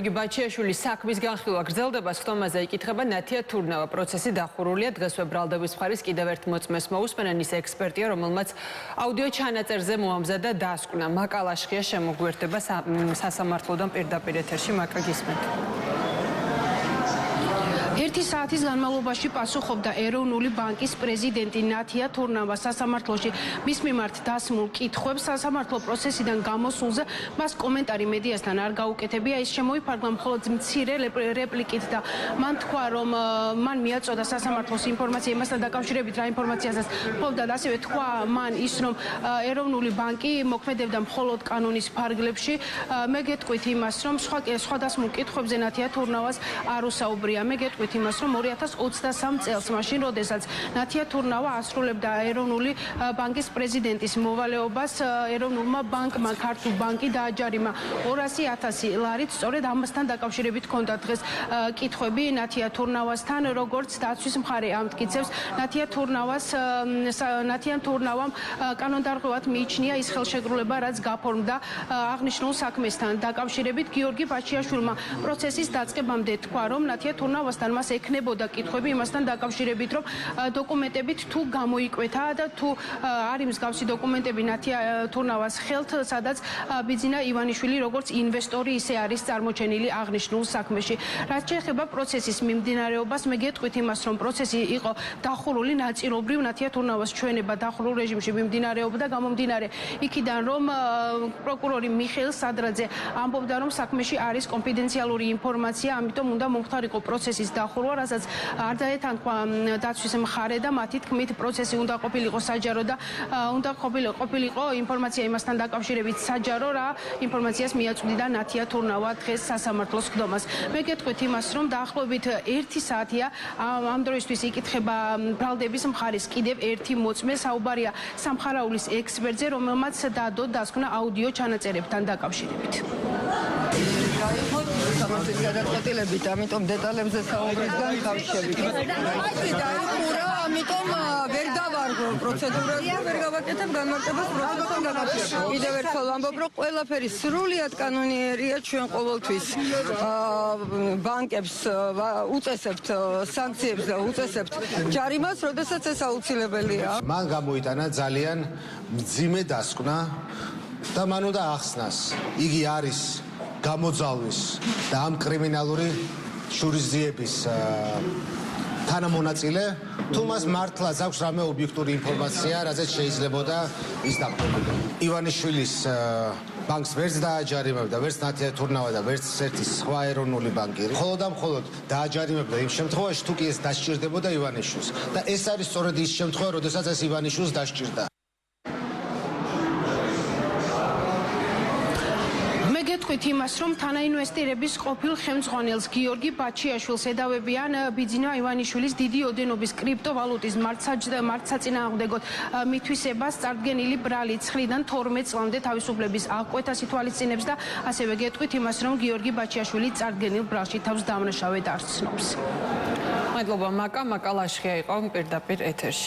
გიორგი ბაჩიაშვილის საქმის განხილვა გრძელდება, ხტომაზე იკითხება ნათია თურნავა. პროცესი დახურულია. დღესვე ბრალდების მხარის კიდევ ერთ მოწმეს მოусმენენ ის ექსპერტია, რომელმაც აუდიო ჩანაწერზე მოამზადა დასკვნა. მაკა ლაშხია შემოგვიერთდება სასამართლოდან პირდაპირ ეთერში. მაკა, გისმენთ. ერთი საათის განმავლობაში პასუხობდა ეროვნული ბანკის პრეზიდენტი ნათია თურნავა სასამართლოში მის მიმართ დასმულ კითხვებს. სასამართლო პროცესიდან გამოსულზე მას კომენტარი მედიასთან არ გაუკეთებია. ის შემოიფარგლა მხოლოდ მცირე რეპლიკით და მან თქვა, რომ მან მიაწოდა სასამართლოს ინფორმაცია იმასთან დაკავშირებით, რა ინფორმაციასაც ფლობდა და ასევე თქვა მან ის, რომ ეროვნული ბანკი მოქმედებდა მხოლოდ კანონის ფარგლებში. მე გეტყვით იმას, რომ სხვა დასმულ კითხვებზე ნათია თურნავას არ უსაუბრია. მე გეტყვით იმას, რომ 2023 წელს, მაშინ, როდესაც ნათია თურნავა ასრულებდა ეროვნული ბანკის პრეზიდენტის მოვალეობას, ეროვნულმა ბანკმა ქართულ ბანკი დააჯარიმა 200,000 ლარით. სწორედ ამასთან დაკავშირებით ჰქონდა დღეს კითხვები ნათია თურნავასთან, როგორც დაცვის მხარე ამტკიცებს. ნათია თურნავამ კანონდარღვევად მიიჩნია ის ხელშეკრულება, რაც გაფორმდა აღნიშნულ საქმესთან დაკავშირებით. გიორგი ბაჩიაშვილმა პროცესის დაწყებამდე თქვა, რომ ნათია თურნავასთან მას ეკნებოდა კითხვები იმასთან დაკავშირებით, რომ დოკუმენტებით თუ გამოიკვეთა და თუ არის მსგავსი დოკუმენტები ნათია თურნავას ხელთ, სადაც ბიძინა ივანიშვილი როგორც ინვესტორი ისე არის წარმოჩენილი აღნიშნულ საქმეში. რაც შეეხება პროცესის მიმდინარეობას, მე გეტყვით იმას, რომ პროცესი იყო დახურული ნაწილობრივ ნათია თურნავას ჩვენება დახურულ რეჟიმში მიმდინარეობდა, გამომდინარე იქიდან, რომ პროკურორი მიხეილ სადრაძე ამბობდა, რომ საქმეში არის კონფიდენციალური ინფორმაცია, ამიტომ უნდა მომხდარიყო პროცესის დახურვა, რასაც არ დაეთანხმა დაცვის მხარე და მათი თქმით პროცესი უნდა ყოფილიყო საჯარო და უნდა ყოფილიყო ინფორმაცია იმასთან დაკავშირებით საჯარო, რა ინფორმაციას მიაწვდიდა ნათია თურნავა დღეს სასამართლოს ხდომას. მე გეტყვით იმას, რომ დაახლოებით 1 საათია ამ დროისთვის იკითხება ბრალდების მხარის კიდევ ერთი მოწმე, საუბარია სამხარაულის ექსპერტზე, რომელმაც დადო დასკვნა აუდიო ჩანაწერებთან დაკავშირებით. სამართლის გადაწყვეტილებით, ამიტომ დეტალებზე საუბრისგან ხავშებით. ამიტომ ვერ დავარგო პროცედურას და ვერ გავაკეთებ განმარტებას პროცესთან დაკავშირებით. კიდევ ერთხელ ვამბობ, რომ ყველაფერი სრულიად კანონიერია. ჩვენ ყოველთვის ბანკებს უწესებთ სანქციებს და უწესებთ ჯარიმას, როდესაც ეს აუცილებელია. მან გამოიტანა ძალიან მძიმე დასკვნა და მან უნდა ახსნას. იგი არის გამოძალვის და ამ კრიმინალური შურისძიების თანამონაწილე, თუ მას მართლაც აქვს რამე ობიექტური ინფორმაცია, რაზეც შეიძლებოდა ის დახმარება. ივანიშვილის ბანკს ვერც დააჯარიმებდა, ვერც ნათია თურნავა და ვერც ერთი სხვა ეროვნული ბანკი. მხოლოდ დააჯარიმებდა იმ შემთხვევაში, თუ კი ეს დასჭირდებოდა ივანიშვილს. და ეს არის სწორედ ის შემთხვევა, როდესაც ეს ივანიშვილს დასჭირდა. გეტყვით იმას, რომ თანაინვესტირების ყოფილ ხელმძღვანელს გიორგი ბაჩიაშვილს ედავებიან ბიძინა ივანიშვილის დიდი ოდენობის კრიპტოვალუტის მართსაწინააღმდეგოდ მითვისებას წარდგენილი ბრალი 9-დან 12 წლამდე თავისუფლების აღკვეთას ითვალისწინებს და ასევე გეტყვით იმას, რომ გიორგი ბაჩიაშვილი წარდგენილ ბრალში თავს დამნაშავედ არ ცნობს. მადლობა მაკა ლაშხია იყო პირდაპირ ეთერში.